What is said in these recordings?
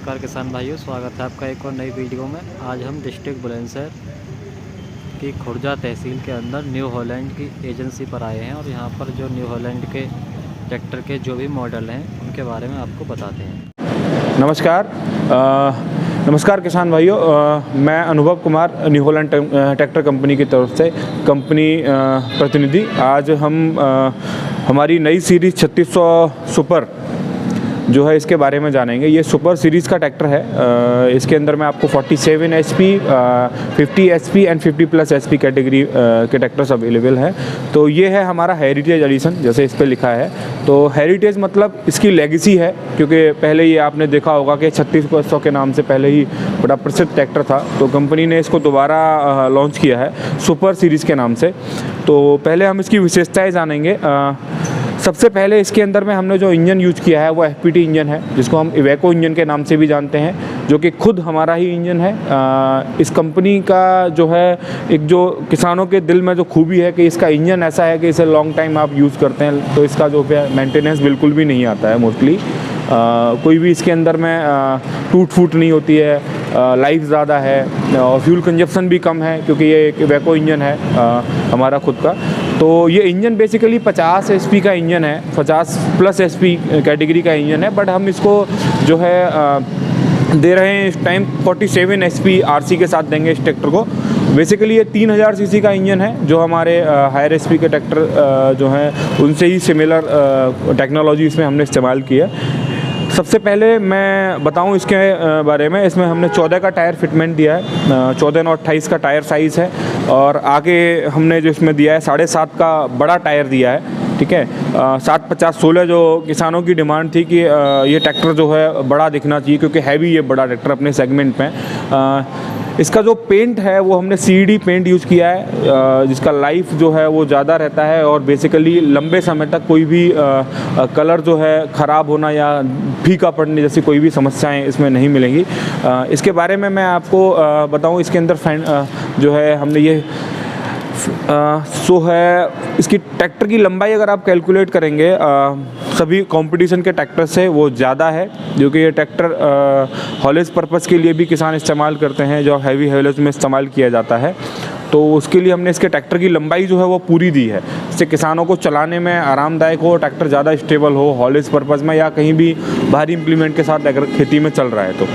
नमस्कार किसान भाइयों, स्वागत है आपका एक और नई वीडियो में। आज हम डिस्ट्रिक्ट बुलंदशहर की खुर्जा तहसील के अंदर न्यू हॉलैंड की एजेंसी पर आए हैं और यहाँ पर जो न्यू हॉलैंड के ट्रैक्टर के जो भी मॉडल हैं उनके बारे में आपको बताते हैं। नमस्कार किसान भाइयों, मैं अनुभव Kumar new Holland tractor company की तरफ से कंपनी प्रतिनिधि। आज हम हमारी नई सीरीज़ 3600 सुपर जो है इसके बारे में जानेंगे। ये सुपर सीरीज़ का ट्रैक्टर है। इसके अंदर में आपको 47 HP, 50 SP and 50+ SP category के ट्रैक्टर्स अवेलेबल हैं। तो ये है हमारा हेरिटेज एडिशन, जैसे इस पर लिखा है। तो हेरिटेज मतलब इसकी लेगेसी है, क्योंकि पहले ये आपने देखा होगा कि 3600 के नाम से पहले ही बड़ा प्रसिद्ध ट्रैक्टर था। तो कंपनी ने इसको दोबारा लॉन्च किया है सुपर सीरीज़ के नाम से। तो पहले हम इसकी विशेषताएँ जानेंगे। सबसे पहले इसके अंदर में हमने जो इंजन यूज किया है वो FPT इंजन है, जिसको हम इवेको इंजन के नाम से भी जानते हैं, जो कि खुद हमारा ही इंजन है। इस कंपनी का जो है एक जो किसानों के दिल में जो खूबी है कि इसका इंजन ऐसा है कि इसे लॉन्ग टाइम आप यूज़ करते हैं तो इसका जो मेंटेनेंस बिल्कुल भी नहीं आता है मोस्टली। कोई भी इसके अंदर में टूट फूट नहीं होती है, लाइफ ज़्यादा है और फ्यूल कंजप्शन भी कम है, क्योंकि ये एक इवेको इंजन है हमारा खुद का। तो ये इंजन बेसिकली 50 SP का इंजन है, 50+ SP कैटेगरी का इंजन है। बट हम इसको जो है दे रहे हैं इस टाइम 47 SP RC के साथ देंगे इस ट्रैक्टर को। बेसिकली ये 3000 CC का इंजन है, जो हमारे हायर SP के ट्रैक्टर जो हैं उनसे ही सिमिलर टेक्नोलॉजी इसमें हमने इस्तेमाल की है। सबसे पहले मैं बताऊं इसके बारे में। इसमें हमने 14 का टायर फिटमेंट दिया है, 14/28 का टायर साइज़ है। और आगे हमने जो इसमें दिया है 7.5 का बड़ा टायर दिया है, ठीक है। 750/16 जो किसानों की डिमांड थी कि ये ट्रैक्टर जो है बड़ा दिखना चाहिए, क्योंकि हैवी ये बड़ा ट्रैक्टर अपने सेगमेंट में। इसका जो पेंट है वो हमने CED पेंट यूज़ किया है, जिसका लाइफ जो है वो ज़्यादा रहता है और बेसिकली लंबे समय तक कोई भी कलर जो है ख़राब होना या फीका पड़ने जैसी कोई भी समस्याएं इसमें नहीं मिलेंगी। इसके बारे में मैं आपको बताऊं। इसके अंदर जो है हमने ये सो है इसकी ट्रैक्टर की लंबाई अगर आप कैलकुलेट करेंगे सभी कंपटीशन के ट्रैक्टर से वो ज़्यादा है, जो कि ये ट्रैक्टर हॉलेज पर्पज़ के लिए भी किसान इस्तेमाल करते हैं, जो हैवी हॉलेज में इस्तेमाल किया जाता है। तो उसके लिए हमने इसके ट्रैक्टर की लंबाई जो है वो पूरी दी है, जिससे किसानों को चलाने में आरामदायक हो, ट्रैक्टर ज़्यादा स्टेबल हो हॉलेज पर्पज़ में या कहीं भी भारी इम्प्लीमेंट के साथ अगर खेती में चल रहा है। तो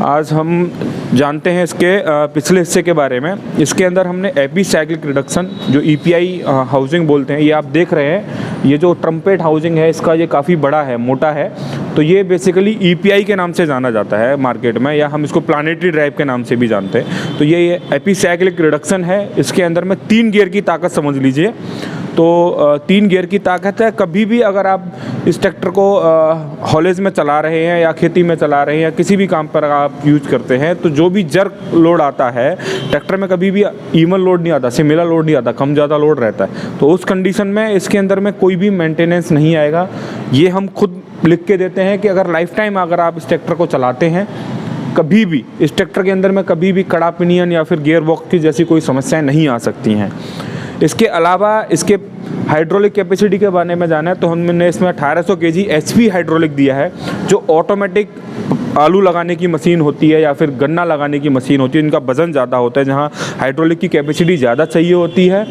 आज हम जानते हैं इसके पिछले हिस्से के बारे में। इसके अंदर हमने एपीसाइक्लिक रिडक्शन, जो EPI हाउसिंग बोलते हैं, ये आप देख रहे हैं। ये जो ट्रम्पेट हाउसिंग है इसका, ये काफ़ी बड़ा है, मोटा है। तो ये बेसिकली EPI के नाम से जाना जाता है मार्केट में, या हम इसको प्लानेटरी ड्राइव के नाम से भी जानते हैं। तो ये एपीसाइक्लिक रिडक्शन है। इसके अंदर में 3 गियर की ताकत समझ लीजिए। तो 3 गियर की ताकत है। कभी भी अगर आप इस ट्रैक्टर को हॉलेज में चला रहे हैं या खेती में चला रहे हैं या किसी भी काम पर आप यूज करते हैं, तो जो भी जर्क लोड आता है ट्रैक्टर में, कभी भी इवन लोड नहीं आता, सिमिलर लोड नहीं आता, कम ज़्यादा लोड रहता है। तो उस कंडीशन में इसके अंदर में कोई भी मेंटेनेंस नहीं आएगा। ये हम खुद लिख के देते हैं कि अगर लाइफ टाइम अगर आप इस ट्रैक्टर को चलाते हैं, कभी भी इस ट्रैक्टर के अंदर में कभी भी कड़ा पिनियन या फिर गियर बॉक्स की जैसी कोई समस्याएं नहीं आ सकती हैं। इसके अलावा इसके हाइड्रोलिक कैपेसिटी के बारे में जाना है तो हमने इसमें 1800 kg HP हाइड्रोलिक दिया है, जो ऑटोमेटिक आलू लगाने की मशीन होती है या फिर गन्ना लगाने की मशीन होती है, इनका वज़न ज़्यादा होता है, जहाँ हाइड्रोलिक की कैपेसिटी ज़्यादा चाहिए होती है।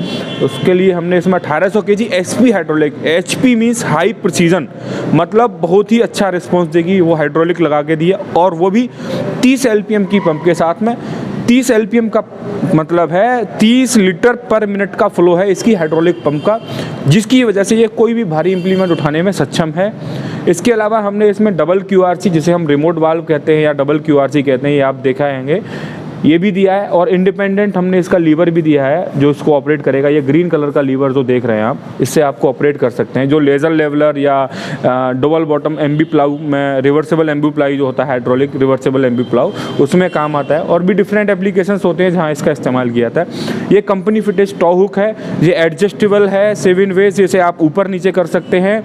उसके लिए हमने इसमें 1800 kg SP hydraulic, HP means high precision, मतलब बहुत ही अच्छा रिस्पॉन्स देगी, वो हाइड्रोलिक लगा के दिया। और वो भी 30 LPM की पंप के साथ में। 30 LPM का मतलब है 30 लीटर पर मिनट का फ्लो है इसकी हाइड्रोलिक पंप का, जिसकी वजह से ये कोई भी भारी इम्प्लीमेंट उठाने में सक्षम है। इसके अलावा हमने इसमें डबल QRC, जिसे हम रिमोट वाल्व कहते हैं या डबल QRC कहते हैं, ये आप देखा होंगे, ये भी दिया है। और इंडिपेंडेंट हमने इसका लीवर भी दिया है जो इसको ऑपरेट करेगा। ये ग्रीन कलर का लीवर जो देख रहे हैं आप, इससे आपको ऑपरेट कर सकते हैं। जो लेज़र लेवलर या डबल बॉटम एम्बी प्लाऊ में, रिवर्सेबल एम्बी प्लाई जो होता है, हाइड्रोलिक रिवर्सेबल एम्बी प्लाऊ, उसमें काम आता है। और भी डिफरेंट एप्लीकेशंस होते हैं जहाँ इसका इस्तेमाल किया जाता है। ये कंपनी फिटेज टॉ हुक है, ये एडजस्टेबल है 7 वेज, इसे आप ऊपर नीचे कर सकते हैं।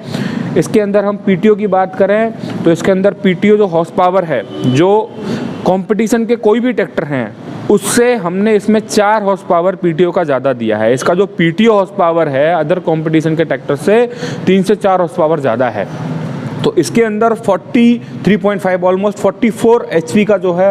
इसके अंदर हम PTO की बात करें तो इसके अंदर PTO जो हॉर्स पावर है, जो कंपटीशन के कोई भी ट्रैक्टर हैं उससे हमने इसमें 4 हॉर्स पावर PTO का ज़्यादा दिया है। इसका जो PTO हॉर्स पावर है अदर कंपटीशन के ट्रैक्टर से 3 से 4 हॉर्स पावर ज़्यादा है। तो इसके अंदर 43.5 ऑलमोस्ट 44 HP का जो है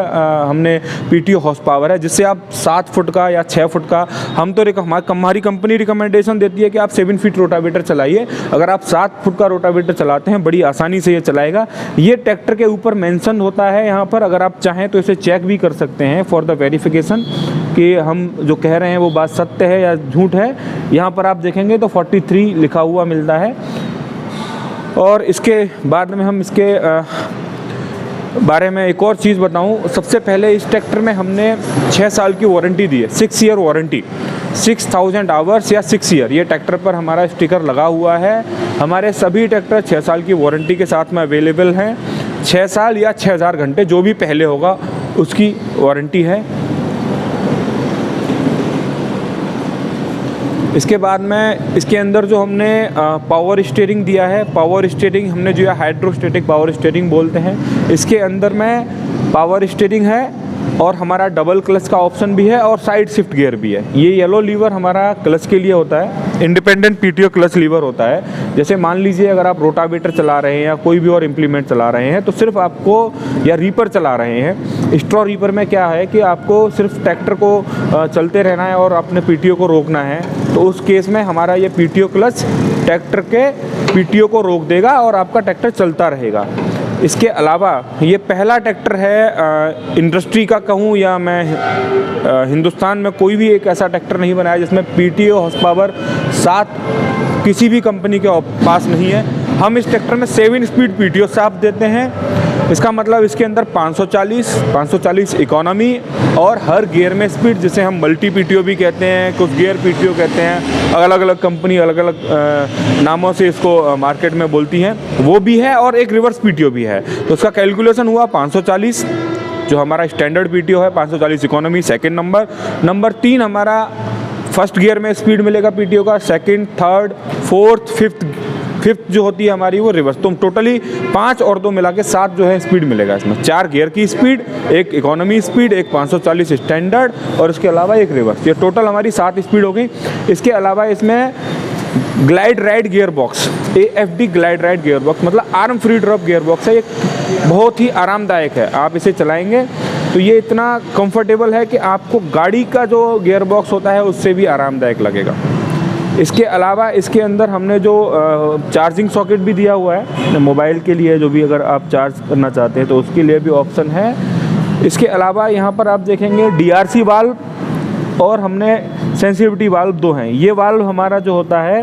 हमने PTO हॉर्स पावर है, जिससे आप 7 फुट का या 6 फुट का, हम तो हमारी कंपनी रिकमेंडेशन देती है कि आप 7 फीट रोटावेटर चलाइए। अगर आप 7 फुट का रोटावेटर चलाते हैं बड़ी आसानी से ये चलाएगा। ये ट्रैक्टर के ऊपर मेंशन होता है यहाँ पर, अगर आप चाहें तो इसे चेक भी कर सकते हैं फॉर द वेरिफिकेशन कि हम जो कह रहे हैं वो बात सत्य है या झूठ है। यहाँ पर आप देखेंगे तो 43 लिखा हुआ मिलता है। और इसके बाद में हम इसके बारे में एक और चीज़ बताऊं, सबसे पहले इस ट्रैक्टर में हमने 6 साल की वारंटी दी है, 6 ईयर वारंटी, 6000 आवर्स या 6 ईयर, ये ट्रैक्टर पर हमारा स्टिकर लगा हुआ है। हमारे सभी ट्रैक्टर 6 साल की वारंटी के साथ में अवेलेबल हैं। 6 साल या 6000 घंटे जो भी पहले होगा उसकी वारंटी है। इसके बाद में इसके अंदर जो हमने पावर स्टीयरिंग दिया है, पावर स्टीयरिंग हमने जो है हाइड्रोस्टेटिक पावर स्टीयरिंग बोलते हैं। इसके अंदर में पावर स्टीयरिंग है और हमारा डबल क्लच का ऑप्शन भी है और साइड शिफ्ट गियर भी है। ये येलो लीवर हमारा क्लच के लिए होता है, इंडिपेंडेंट PTO क्लच लीवर होता है। जैसे मान लीजिए अगर आप रोटावेटर चला रहे हैं या कोई भी और इम्प्लीमेंट चला रहे हैं तो सिर्फ आपको, या रीपर चला रहे हैं, स्ट्रॉ रीपर में क्या है कि आपको सिर्फ ट्रैक्टर को चलते रहना है और अपने PTO को रोकना है, तो उस केस में हमारा ये PTO क्लच ट्रैक्टर के PTO को रोक देगा और आपका ट्रैक्टर चलता रहेगा। इसके अलावा ये पहला ट्रैक्टर है इंडस्ट्री का कहूँ या मैं हिंदुस्तान में कोई भी एक ऐसा ट्रैक्टर नहीं बनाया जिसमें PTO हॉर्स पावर 7 किसी भी कंपनी के पास नहीं है। हम इस ट्रैक्टर में 7 स्पीड PTO साफ देते हैं। इसका मतलब इसके अंदर 540 इकोनॉमी और हर गियर में स्पीड, जिसे हम मल्टी PTO भी कहते हैं, कुछ गियर PTO कहते हैं, अलग अलग कंपनी अलग अलग नामों से इसको मार्केट में बोलती हैं, वो भी है। और एक रिवर्स PTO भी है। तो उसका कैलकुलेशन हुआ 540 जो हमारा स्टैंडर्ड PTO है, 540 इकोनॉमी सेकेंड नंबर। नंबर 3 हमारा फर्स्ट गियर में स्पीड मिलेगा PTO का, सेकेंड, थर्ड, फोर्थ, फिफ्थ जो होती है हमारी वो रिवर्स। तो टोटली 5 और 2 मिला के 7 जो है स्पीड मिलेगा इसमें। 4 गियर की स्पीड, एक इकोनॉमी स्पीड, एक 540 स्टैंडर्ड और इसके अलावा एक रिवर्स। ये टोटल हमारी 7 स्पीड हो गई। इसके अलावा इसमें glide ride gearbox, AFD glide ride gearbox, मतलब arm free drop gearbox है। ये बहुत ही आरामदायक है, आप इसे चलाएंगे तो ये इतना कंफर्टेबल है कि आपको गाड़ी का जो गियर बॉक्स होता है उससे भी आरामदायक लगेगा। इसके अलावा इसके अंदर हमने जो चार्जिंग सॉकेट भी दिया हुआ है मोबाइल के लिए, जो भी अगर आप चार्ज करना चाहते हैं तो उसके लिए भी ऑप्शन है। इसके अलावा यहाँ पर आप देखेंगे DRC वाल्व और हमने सेंसिटिविटी वाल्व 2 हैं। ये वाल्व हमारा जो होता है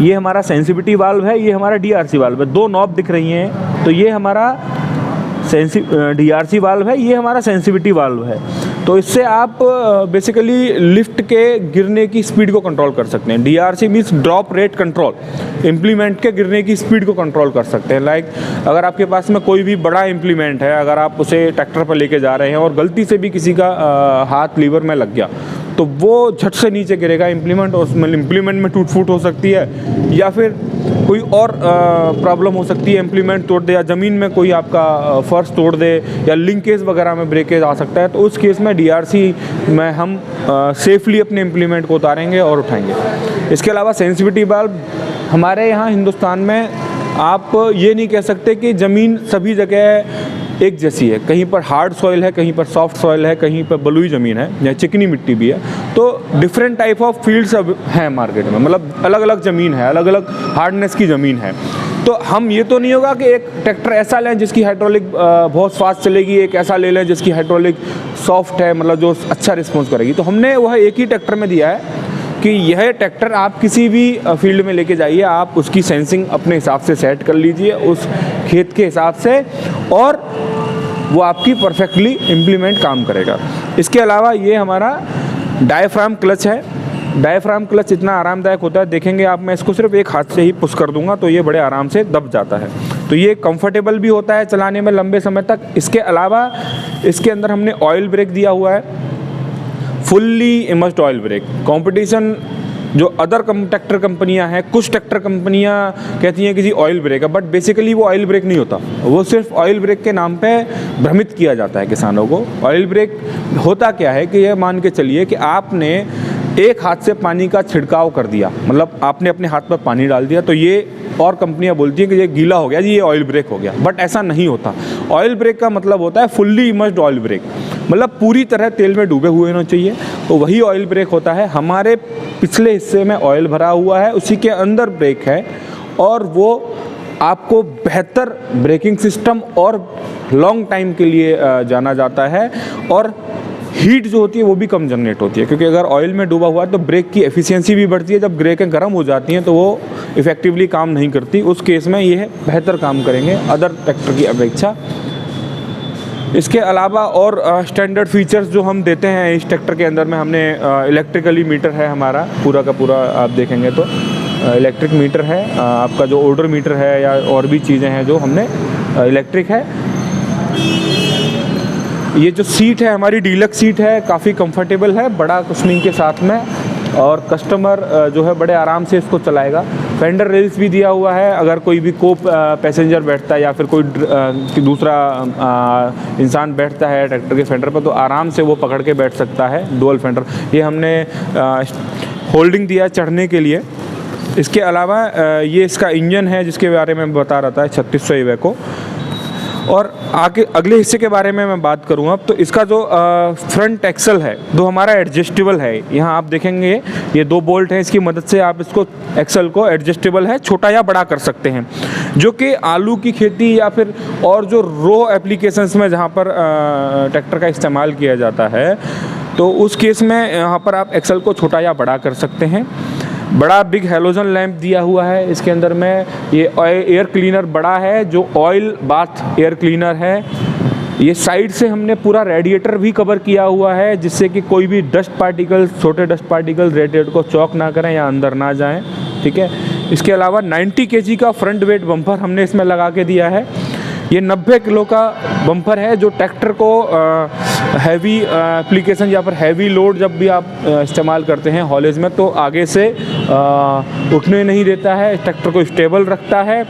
ये हमारा सेंसिटिविटी वाल्व है, ये हमारा DRC वाल्व है। 2 नॉब दिख रही हैं, तो ये हमारा DRC वाल्व है, ये हमारा सेंसिटिविटी वाल्व है। तो इससे आप बेसिकली लिफ्ट के गिरने की स्पीड को कंट्रोल कर सकते हैं। DRC means drop rate control, implement के गिरने की स्पीड को कंट्रोल कर सकते हैं। लाइक अगर आपके पास में कोई भी बड़ा इम्प्लीमेंट है, अगर आप उसे ट्रैक्टर पर लेके जा रहे हैं और गलती से भी किसी का हाथ लीवर में लग गया तो वो झट से नीचे गिरेगा इम्प्लीमेंट, और उसमें इम्प्लीमेंट में टूट फूट हो सकती है या फिर कोई और प्रॉब्लम हो सकती है, इम्प्लीमेंट तोड़ दे या ज़मीन में कोई आपका फर्श तोड़ दे या लिंकेज वगैरह में ब्रेकेज आ सकता है। तो उस केस में DRC में हम सेफली अपने इम्प्लीमेंट को उतारेंगे और उठाएंगे। इसके अलावा सेंसिटिविटी वाल्व हमारे यहाँ हिंदुस्तान में आप ये नहीं कह सकते कि ज़मीन सभी जगह एक जैसी है। कहीं पर हार्ड सॉइल है, कहीं पर सॉफ्ट सॉइल है, कहीं पर बलुई ज़मीन है या चिकनी मिट्टी भी है। तो डिफरेंट टाइप ऑफ फील्ड्स अब हैं मार्केट में, मतलब अलग अलग ज़मीन है, अलग अलग हार्डनेस की ज़मीन है। तो हम ये तो नहीं होगा कि एक ट्रैक्टर ऐसा लें जिसकी हाइड्रोलिक बहुत फास्ट चलेगी, एक ऐसा ले लें जिसकी हाइड्रोलिक सॉफ्ट है, मतलब जो अच्छा रिस्पॉन्स करेगी। तो हमने वह एक ही ट्रैक्टर में दिया है कि यह ट्रैक्टर आप किसी भी फील्ड में लेके जाइए, आप उसकी सेंसिंग अपने हिसाब से सेट कर लीजिए उस खेत के हिसाब से, और वो आपकी परफेक्टली इम्प्लीमेंट काम करेगा। इसके अलावा ये हमारा डायफ्राम क्लच है। डायफ्राम क्लच इतना आरामदायक होता है, देखेंगे आप, मैं इसको सिर्फ एक हाथ से ही पुश कर दूंगा तो ये बड़े आराम से दब जाता है। तो ये कंफर्टेबल भी होता है चलाने में लंबे समय तक। इसके अलावा इसके अंदर हमने ऑयल ब्रेक दिया हुआ है, fully immersed oil break. Competition जो अदर ट्रैक्टर कंपनियां हैं, कुछ ट्रैक्टर कंपनियां कहती हैं कि जी ऑयल ब्रेक है, बट बेसिकली वो ऑयल ब्रेक नहीं होता, वो सिर्फ ऑयल ब्रेक के नाम पे भ्रमित किया जाता है किसानों को। ऑयल ब्रेक होता क्या है कि ये मान के चलिए कि आपने एक हाथ से पानी का छिड़काव कर दिया, मतलब आपने अपने हाथ पर पानी डाल दिया, तो ये और कंपनियां बोलती हैं कि ये गीला हो गया जी, ये ऑयल ब्रेक हो गया, बट ऐसा नहीं होता। ऑयल ब्रेक का मतलब होता है फुल्ली इमर्स्ड ऑयल ब्रेक, मतलब पूरी तरह तेल में डूबे हुए होना चाहिए, तो वही ऑयल ब्रेक होता है। हमारे पिछले हिस्से में ऑयल भरा हुआ है, उसी के अंदर ब्रेक है, और वो आपको बेहतर ब्रेकिंग सिस्टम और लॉन्ग टाइम के लिए जाना जाता है, और हीट जो होती है वो भी कम जनरेट होती है, क्योंकि अगर ऑयल में डूबा हुआ है तो ब्रेक की एफिशिएंसी भी बढ़ती है। जब ब्रेकें गर्म हो जाती हैं तो वो इफ़ेक्टिवली काम नहीं करती, उस केस में ये बेहतर काम करेंगे अदर ट्रैक्टर की अपेक्षा। इसके अलावा और स्टैंडर्ड फीचर्स जो हम देते हैं इस ट्रैक्टर के अंदर में, हमने इलेक्ट्रिकली मीटर है हमारा पूरा का पूरा, आप देखेंगे तो इलेक्ट्रिक मीटर है, आपका जो ऑर्डर मीटर है या और भी चीज़ें हैं जो हमने इलेक्ट्रिक है। ये जो सीट है हमारी डीलक्स सीट है, काफ़ी कंफर्टेबल है, बड़ा कुशनिंग के साथ में, और कस्टमर जो है बड़े आराम से इसको चलाएगा। फेंडर रेल्स भी दिया हुआ है, अगर कोई भी पैसेंजर बैठता है या फिर कोई दूसरा इंसान बैठता है ट्रैक्टर के फेंडर पर तो आराम से वो पकड़ के बैठ सकता है, डुअल फेंडर। ये हमने होल्डिंग दिया चढ़ने के लिए। इसके अलावा ये इसका इंजन है जिसके बारे में बता रहा था 3600 इवेको। और आगे अगले हिस्से के बारे में मैं बात करूँ अब, तो इसका जो फ्रंट एक्सल है जो हमारा एडजस्टेबल है, यहाँ आप देखेंगे ये 2 बोल्ट हैं, इसकी मदद से आप इसको एक्सल को एडजस्टेबल है छोटा या बड़ा कर सकते हैं, जो कि आलू की खेती या फिर और जो रो एप्लीकेशंस में जहाँ पर ट्रैक्टर का इस्तेमाल किया जाता है, तो उस केस में यहाँ पर आप एक्सल को छोटा या बड़ा कर सकते हैं। बड़ा बिग हेलोजन लैंप दिया हुआ है इसके अंदर में। ये एयर क्लीनर बड़ा है जो ऑयल बाथ एयर क्लीनर है। ये साइड से हमने पूरा रेडिएटर भी कवर किया हुआ है, जिससे कि कोई भी डस्ट पार्टिकल, छोटे डस्ट पार्टिकल रेडिएटर को चॉक ना करें या अंदर ना जाएं, ठीक है। इसके अलावा 90 kg का फ्रंट वेट बम्पर हमने इसमें लगा के दिया है। ये 90 किलो का बम्पर है जो ट्रैक्टर को हैवी एप्लीकेशन या फिर हैवी लोड जब भी आप इस्तेमाल करते हैं हॉलेज में, तो आगे से उठने नहीं देता है, ट्रैक्टर को स्टेबल रखता है।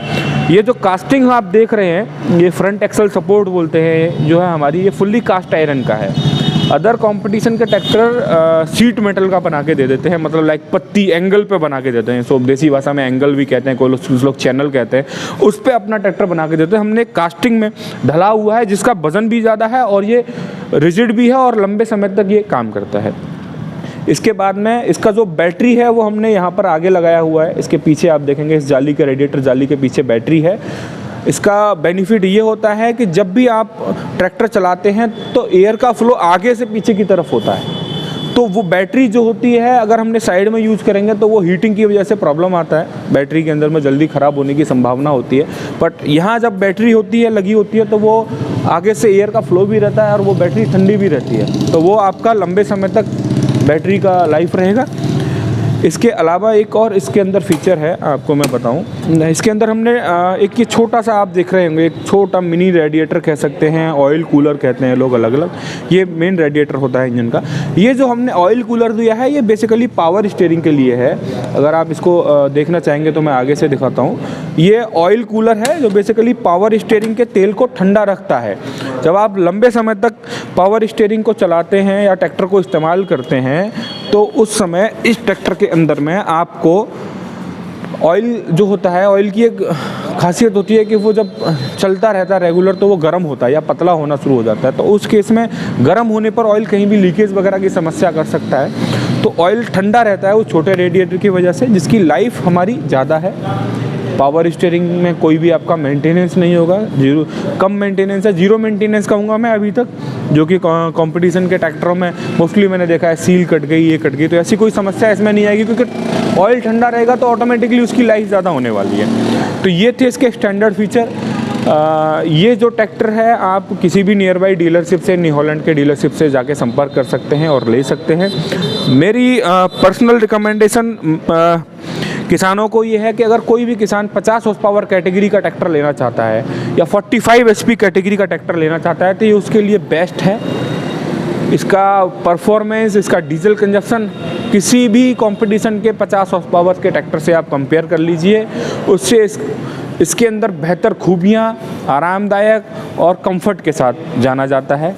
ये जो कास्टिंग आप देख रहे हैं, ये फ्रंट एक्सल सपोर्ट बोलते हैं जो है हमारी, ये फुल्ली कास्ट आयरन का है। अदर कंपटीशन के ट्रैक्टर सीट मेटल का बना के दे देते हैं, मतलब लाइक पत्ती एंगल पे बना के देते हैं, सो देसी भाषा में एंगल भी कहते हैं, कोई लोग चैनल कहते हैं, उस पे अपना ट्रैक्टर बना के देते हैं। हमने कास्टिंग में ढला हुआ है जिसका वजन भी ज़्यादा है और ये रिजिड भी है और लंबे समय तक ये काम करता है। इसके बाद में इसका जो बैटरी है वो हमने यहाँ पर आगे लगाया हुआ है, इसके पीछे आप देखेंगे इस जाली के रेडिएटर जाली के पीछे बैटरी है। इसका बेनिफिट ये होता है कि जब भी आप ट्रैक्टर चलाते हैं तो एयर का फ्लो आगे से पीछे की तरफ होता है, तो वो बैटरी जो होती है अगर हमने साइड में यूज़ करेंगे तो वो हीटिंग की वजह से प्रॉब्लम आता है, बैटरी के अंदर में जल्दी ख़राब होने की संभावना होती है। बट यहाँ जब बैटरी होती है लगी होती है तो वो आगे से एयर का फ्लो भी रहता है और वो बैटरी ठंडी भी रहती है, तो वो आपका लंबे समय तक बैटरी का लाइफ रहेगा। इसके अलावा एक और इसके अंदर फीचर है आपको मैं बताऊं, इसके अंदर हमने एक ये छोटा सा आप देख रहे होंगे, एक छोटा मिनी रेडिएटर कह सकते हैं, ऑयल कूलर कहते हैं लोग अलग अलग, ये मेन रेडिएटर होता है इंजन का। ये जो हमने ऑयल कूलर दिया है ये बेसिकली पावर स्टीयरिंग के लिए है। अगर आप इसको देखना चाहेंगे तो मैं आगे से दिखाता हूँ। ये ऑयल कूलर है जो बेसिकली पावर स्टीयरिंग के तेल को ठंडा रखता है। जब आप लंबे समय तक पावर स्टीयरिंग को चलाते हैं या ट्रैक्टर को इस्तेमाल करते हैं तो उस समय इस ट्रैक्टर के अंदर में आपको ऑयल जो होता है, ऑयल की एक खासियत होती है कि वो जब चलता रहता है रेगुलर तो वो गर्म होता है या पतला होना शुरू हो जाता है, तो उस केस में गर्म होने पर ऑयल कहीं भी लीकेज वगैरह की समस्या कर सकता है। तो ऑयल ठंडा रहता है उस छोटे रेडिएटर की वजह से, जिसकी लाइफ हमारी ज़्यादा है। पावर स्टीयरिंग में कोई भी आपका मेंटेनेंस नहीं होगा, कम मेंटेनेंस है, जीरो मेंटेनेंस कहूँगा मैं अभी तक, जो कि कंपटीशन के ट्रैक्टरों में मोस्टली मैंने देखा है सील कट गई, ये कट गई, तो ऐसी कोई समस्या इसमें नहीं आएगी क्योंकि ऑयल ठंडा रहेगा तो ऑटोमेटिकली उसकी लाइफ ज़्यादा होने वाली है। तो ये थे इसके स्टैंडर्ड फीचर। ये जो ट्रैक्टर है आप किसी भी नियर बाई डीलरशिप से, न्यू हॉलैंड के डीलरशिप से जाके संपर्क कर सकते हैं और ले सकते हैं। मेरी पर्सनल रिकमेंडेशन किसानों को ये है कि अगर कोई भी किसान 50 हॉर्स पावर कैटेगरी का ट्रैक्टर लेना चाहता है या 45 HP कैटेगरी का ट्रैक्टर लेना चाहता है तो ये उसके लिए बेस्ट है। इसका परफॉर्मेंस, इसका डीजल कंजप्शन किसी भी कंपटीशन के 50 हॉर्स पावर के ट्रैक्टर से आप कंपेयर कर लीजिए, उससे इसके अंदर बेहतर खूबियाँ, आरामदायक और कंफर्ट के साथ जाना जाता है।